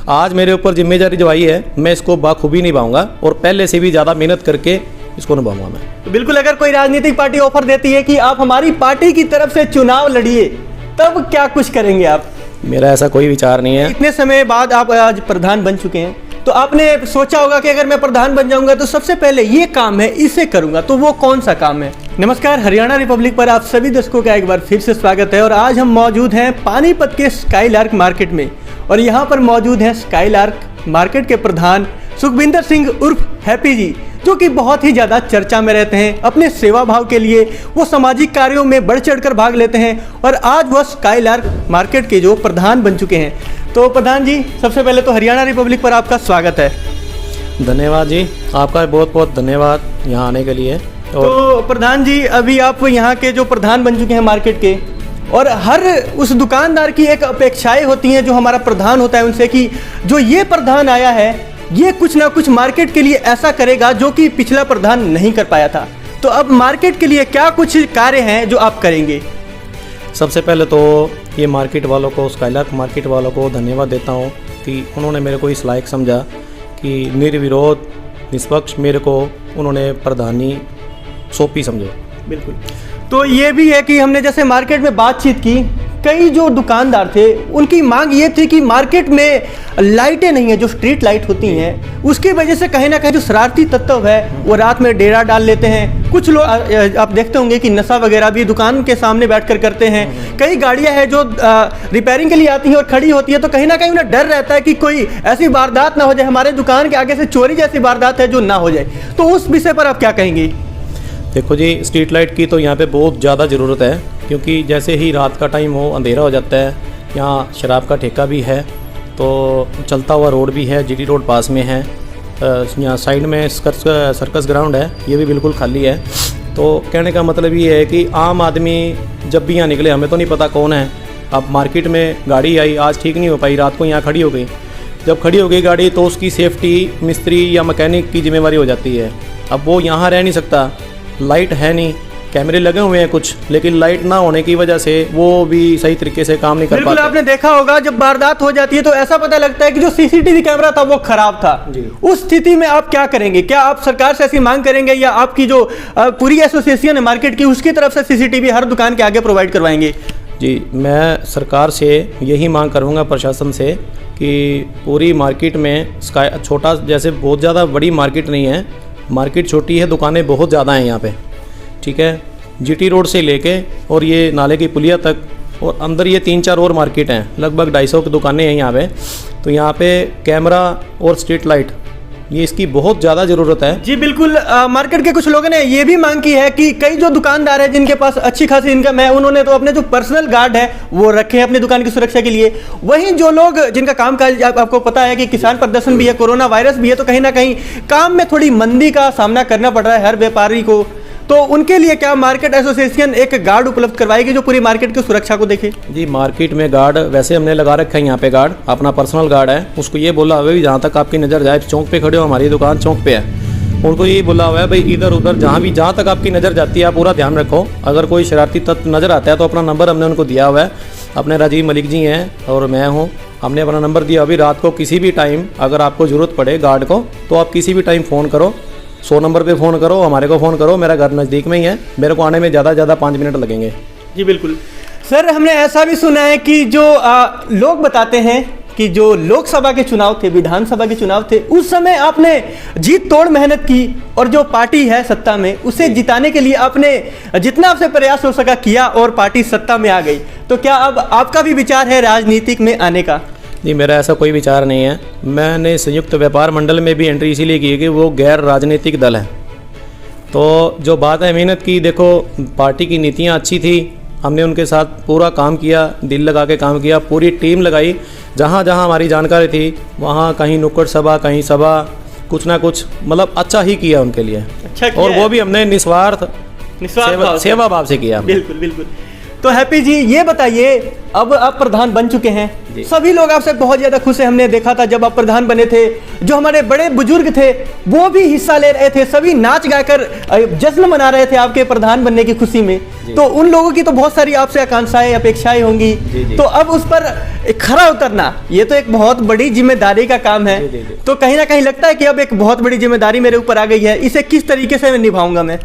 आज मेरे ऊपर जिम्मेदारी जो आई है मैं इसको बाखूबी निभाऊंगा और पहले से भी ज़्यादा मेहनत करके इसको निभाऊंगा मैं। तो बिल्कुल, अगर कोई राजनीतिक पार्टी ऑफर देती है कि आप हमारी पार्टी की तरफ से चुनाव लड़िए, तब क्या कुछ करेंगे आप? मेरा ऐसा कोई विचार नहीं है। इतने समय बाद आप आज प्रधान बन चुके हैं, तो आपने सोचा होगा कि अगर मैं प्रधान बन जाऊंगा तो सबसे पहले ये काम है, इसे करूंगा, तो वो कौन सा काम है? नमस्कार, हरियाणा रिपब्लिक पर आप सभी दर्शकों का एक बार फिर से स्वागत है। और आज हम मौजूद हैं पानीपत के स्काईलार्क मार्केट में, और यहाँ पर मौजूद हैं स्काईलार्क मार्केट के प्रधान सुखविंदर सिंह उर्फ हैप्पी जी, जो कि बहुत ही ज़्यादा चर्चा में रहते हैं। अपने सेवा भाव के लिए वो सामाजिक कार्यों में बढ़ चढ़कर भाग लेते हैं, और आज वो स्काईलार्क मार्केट के जो प्रधान बन चुके हैं। तो प्रधान जी, सबसे पहले तो हरियाणा रिपब्लिक पर आपका स्वागत है। धन्यवाद जी, आपका बहुत बहुत धन्यवाद यहाँ आने के लिए। तो प्रधान जी, अभी आप यहाँ के जो प्रधान बन चुके हैं मार्केट के, और हर उस दुकानदार की एक अपेक्षाएं होती हैं जो हमारा प्रधान होता है उनसे, कि जो ये प्रधान आया है ये कुछ ना कुछ मार्केट के लिए ऐसा करेगा जो कि पिछला प्रधान नहीं कर पाया था। तो अब मार्केट के लिए क्या कुछ कार्य हैं जो आप करेंगे? सबसे पहले तो ये मार्केट वालों को, स्काईलार्क मार्केट वालों को धन्यवाद देता हूँ कि उन्होंने मेरे को इस लायक समझा कि निर्विरोध निष्पक्ष मेरे को उन्होंने प्रधानी सौंपी समझो। बिल्कुल। तो ये भी है कि हमने जैसे मार्केट में बातचीत की, कई जो दुकानदार थे उनकी मांग ये थी कि मार्केट में लाइटें नहीं है, जो स्ट्रीट लाइट होती हैं, उसकी वजह से कहीं ना कहीं जो शरारती तत्व है वो रात में डेरा डाल लेते हैं। कुछ लोग आप देखते होंगे कि नशा वगैरह भी दुकान के सामने बैठकर करते हैं। कई गाड़ियां हैं जो रिपेयरिंग के लिए आती हैं और खड़ी होती है, तो कहीं ना कहीं उन्हें डर रहता है कि कोई ऐसी वारदात ना हो जाए, हमारे दुकान के आगे से चोरी जैसी वारदात है जो ना हो जाए। तो उस विषय पर आप क्या कहेंगे? देखो जी, स्ट्रीट लाइट की तो यहाँ पे बहुत ज़्यादा ज़रूरत है, क्योंकि जैसे ही रात का टाइम हो, अंधेरा हो जाता है। यहाँ शराब का ठेका भी है, तो चलता हुआ रोड भी है, जीटी रोड पास में है। यहाँ साइड में सर्कस ग्राउंड है, ये भी बिल्कुल खाली है। तो कहने का मतलब ये है कि आम आदमी जब भी यहाँ निकले, हमें तो नहीं पता कौन है। अब मार्केट में गाड़ी आई, आज ठीक नहीं हो पाई, रात को यहाँ खड़ी हो गई। जब खड़ी हो गई गाड़ी तो उसकी सेफ्टी मिस्त्री या मैकेनिक की जिम्मेवारी हो जाती है। अब वो यहाँ रह नहीं सकता, लाइट है नहीं, कैमरे लगे हुए हैं कुछ, लेकिन लाइट ना होने की वजह से वो भी सही तरीके से काम नहीं कर पाते। बिल्कुल, आपने देखा होगा जब वारदात हो जाती है तो ऐसा पता लगता है कि जो सीसीटीवी कैमरा था वो खराब था। उस स्थिति में आप क्या करेंगे? क्या आप सरकार से ऐसी मांग करेंगे, या आपकी जो पूरी एसोसिएशन है मार्केट की उसकी तरफ से सीसीटीवी हर दुकान के आगे प्रोवाइड करवाएंगे? जी, मैं सरकार से यही मांग करूँगा, प्रशासन से, कि पूरी मार्केट में छोटा, जैसे बहुत ज़्यादा बड़ी मार्केट नहीं है, मार्केट छोटी है, दुकानें बहुत ज़्यादा हैं यहाँ पे, ठीक है। जीटी रोड से लेके और ये नाले की पुलिया तक, और अंदर ये 3-4 और मार्केट हैं, लगभग 250 की दुकानें हैं यहाँ पे। तो यहाँ पे कैमरा और स्ट्रीट लाइट, ये इसकी बहुत ज़्यादा ज़रूरत है। जी बिल्कुल। मार्केट के कुछ लोगों ने ये भी मांग की है कि कई जो दुकानदार हैं जिनके पास अच्छी खासी इनकम है, उन्होंने तो अपने जो पर्सनल गार्ड है वो रखे हैं अपनी दुकान की सुरक्षा के लिए। वहीं जो लोग जिनका काम काज, आपको पता है कि किसान प्रदर्शन भी है, कोरोना वायरस भी है, तो कहीं ना कहीं काम में थोड़ी मंदी का सामना करना पड़ रहा है हर व्यापारी को। तो उनके लिए क्या मार्केट एसोसिएशन एक गार्ड उपलब्ध करवाएगी जो पूरी मार्केट की सुरक्षा को देखे? जी, मार्केट में गार्ड वैसे हमने लगा रखा है, यहाँ पे गार्ड अपना पर्सनल गार्ड है। उसको ये बोला हुआ है जहाँ तक आपकी नज़र जाए, चौक पे खड़े हो, हमारी दुकान चौक पे है, उनको ये बोला हुआ है भाई इधर उधर जहाँ तक आपकी नज़र जाती है आप पूरा ध्यान रखो। अगर कोई शरारती तत्व नज़र आता है तो अपना नंबर हमने उनको दिया हुआ है। अपने राजीव मलिक जी हैं और मैं हूँ, हमने अपना नंबर दिया। अभी रात को किसी भी टाइम अगर आपको ज़रूरत पड़े गार्ड को, तो आप किसी भी टाइम फ़ोन करो, 100 नंबर पे फ़ोन करो, हमारे को फ़ोन करो। मेरा घर नज़दीक में ही है, मेरे को आने में ज़्यादा 5 मिनट लगेंगे। जी बिल्कुल। सर, हमने ऐसा भी सुना है कि जो लोग बताते हैं कि जो लोकसभा के चुनाव थे, विधानसभा के चुनाव थे, उस समय आपने जीत तोड़ मेहनत की, और जो पार्टी है सत्ता में उसे जिताने के लिए आपने जितना आपसे प्रयास हो सका किया, और पार्टी सत्ता में आ गई। तो क्या अब आपका भी विचार है राजनीतिक में आने का? जी, मेरा ऐसा कोई विचार नहीं है। मैंने संयुक्त व्यापार मंडल में भी एंट्री इसीलिए की है कि वो गैर राजनीतिक दल है। तो जो बात है मेहनत की, देखो पार्टी की नीतियाँ अच्छी थी, हमने उनके साथ पूरा काम किया, दिल लगा के काम किया, पूरी टीम लगाई। जहाँ जहाँ हमारी जानकारी थी वहाँ कहीं नुक्कड़ सभा, कहीं सभा, कुछ ना कुछ मतलब अच्छा ही किया उनके लिए। अच्छा किया, और वो भी हमने निस्वार्थ सेवा भाव से किया। बिल्कुल बिल्कुल। तो हैप्पी जी ये बताइए, अब आप प्रधान बन चुके हैं, सभी लोग आपसे बहुत ज्यादा खुश हैं। हमने देखा था जब आप प्रधान बने थे, जो हमारे बड़े बुजुर्ग थे वो भी हिस्सा ले रहे थे, सभी नाच गाकर जश्न मना रहे थे आपके प्रधान बनने की खुशी में। तो उन लोगों की तो बहुत सारी आपसे आकांक्षाएं अपेक्षाएं होंगी, तो अब उस पर खरा उतरना ये तो एक बहुत बड़ी जिम्मेदारी का काम है। तो कहीं ना कहीं लगता है कि अब एक बहुत बड़ी जिम्मेदारी मेरे ऊपर आ गई है, इसे किस तरीके से मैं निभाऊंगा मैं?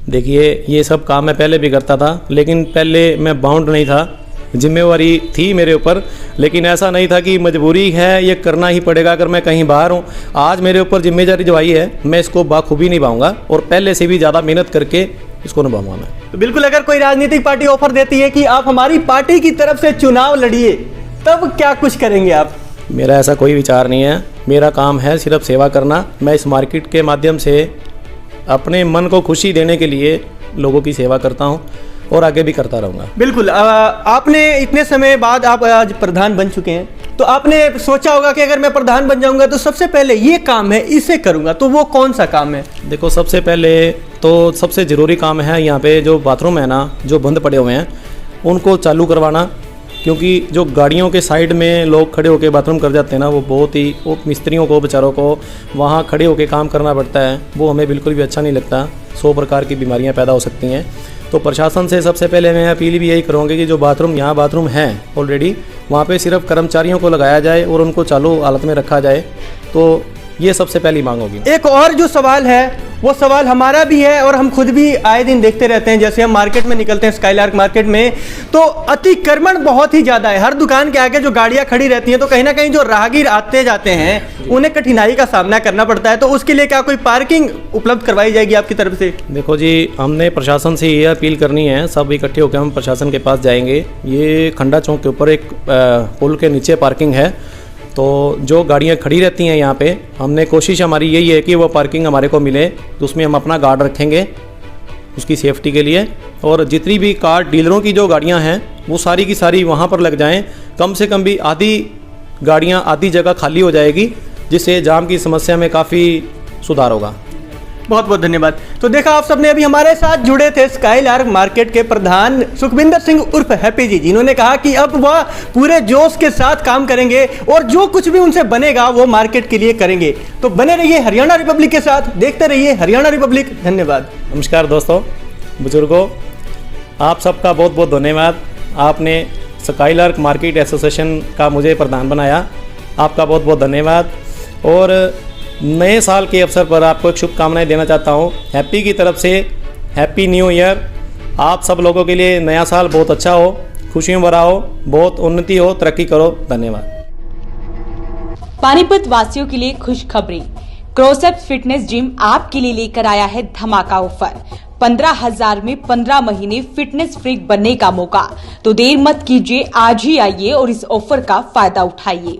देखिए, ये सब काम मैं पहले भी करता था, लेकिन पहले मैं बाउंड नहीं था, जिम्मेवारी थी मेरे ऊपर, लेकिन ऐसा नहीं था कि मजबूरी है ये करना ही पड़ेगा अगर मैं कहीं बाहर हूँ। आज मेरे ऊपर जिम्मेदारी जो आई है मैं इसको बाखूबी निभाऊंगा और पहले से भी ज़्यादा मेहनत करके इसको निभाऊंगा मैं। तो बिल्कुल, अगर कोई राजनीतिक पार्टी ऑफर देती है कि आप हमारी पार्टी की तरफ से चुनाव लड़िए, तब क्या कुछ करेंगे आप? मेरा ऐसा कोई विचार नहीं है, मेरा काम है सिर्फ सेवा करना। मैं इस मार्केट के माध्यम से अपने मन को खुशी देने के लिए लोगों की सेवा करता हूँ और आगे भी करता रहूँगा। बिल्कुल, आपने इतने समय बाद आप आज प्रधान बन चुके हैं, तो आपने सोचा होगा कि अगर मैं प्रधान बन जाऊंगा तो सबसे पहले ये काम है, इसे करूंगा, तो वो कौन सा काम है? देखो, सबसे पहले तो सबसे ज़रूरी काम है यहाँ पे जो बाथरूम है ना, जो बंद पड़े हुए हैं उनको चालू करवाना, क्योंकि जो गाड़ियों के साइड में लोग खड़े होकर बाथरूम कर जाते हैं ना, वो बहुत ही, वो मिस्त्रियों को बेचारों को वहाँ खड़े होकर काम करना पड़ता है, वो हमें बिल्कुल भी अच्छा नहीं लगता। 100 प्रकार की बीमारियाँ पैदा हो सकती हैं। तो प्रशासन से सबसे पहले मैं अपील भी यही करूँगी कि जो बाथरूम यहाँ बाथरूम हैं ऑलरेडी, वहाँ पे सिर्फ कर्मचारियों को लगाया जाए और उनको चालू हालत में रखा जाए, तो ये सबसे पहली मांग होगी। एक और जो सवाल है वो सवाल हमारा भी है और हम खुद भी आए दिन देखते रहते हैं, जैसे हम मार्केट में निकलते हैं, स्काईलार्क मार्केट में, तो अतिक्रमण बहुत ही ज़्यादा है। हर दुकान के आगे जो गाड़ियाँ खड़ी रहती हैं, तो कहीं ना कहीं जो राहगीर आते जाते हैं उन्हें कठिनाई का सामना करना पड़ता है। तो उसके लिए क्या कोई पार्किंग उपलब्ध करवाई जाएगी आपकी तरफ से? देखो जी, हमने प्रशासन से ये अपील करनी है, सब इकट्ठे होकर हम प्रशासन के पास जाएंगे। ये खंडा चौक के ऊपर एक पुल के नीचे पार्किंग है, तो जो गाड़ियाँ खड़ी रहती हैं यहाँ पे, हमने कोशिश हमारी यही है कि वो पार्किंग हमारे को मिले, तो उसमें हम अपना गार्ड रखेंगे उसकी सेफ्टी के लिए। और जितनी भी कार डीलरों की जो गाड़ियाँ हैं वो सारी की सारी वहाँ पर लग जाएं, कम से कम भी आधी गाड़ियाँ आधी जगह खाली हो जाएगी, जिससे जाम की समस्या में काफ़ी सुधार होगा। बहुत बहुत धन्यवाद। तो देखा आप सबने, अभी हमारे साथ जुड़े थे स्काईलार्क मार्केट के प्रधान सुखविंदर सिंह उर्फ हैप्पी जी, जिन्होंने कहा कि अब वह पूरे जोश के साथ काम करेंगे और जो कुछ भी उनसे बनेगा वो मार्केट के लिए करेंगे। तो बने रहिए हरियाणा रिपब्लिक के साथ, देखते रहिए हरियाणा रिपब्लिक। धन्यवाद। नमस्कार दोस्तों, बुजुर्गों, आप सबका बहुत बहुत धन्यवाद। आपने स्काईलार्क मार्केट एसोसिएशन का मुझे प्रधान बनाया, आपका बहुत बहुत धन्यवाद। और नए साल के अवसर पर आपको एक शुभकामनाएं देना चाहता हूं। हैप्पी की तरफ से हैप्पी न्यू ईयर। आप सब लोगों के लिए नया साल बहुत अच्छा हो, खुशियों भरा हो, बहुत उन्नति हो, तरक्की करो। धन्यवाद। पानीपत वासियों के लिए खुशखबरी, क्रोसेप्स फिटनेस जिम आपके लिए लेकर आया है धमाका ऑफर। 15,000 में 15 महीने फिटनेस फ्रीक बनने का मौका। तो देर मत कीजिए, आज ही आइए और इस ऑफर का फायदा उठाइए।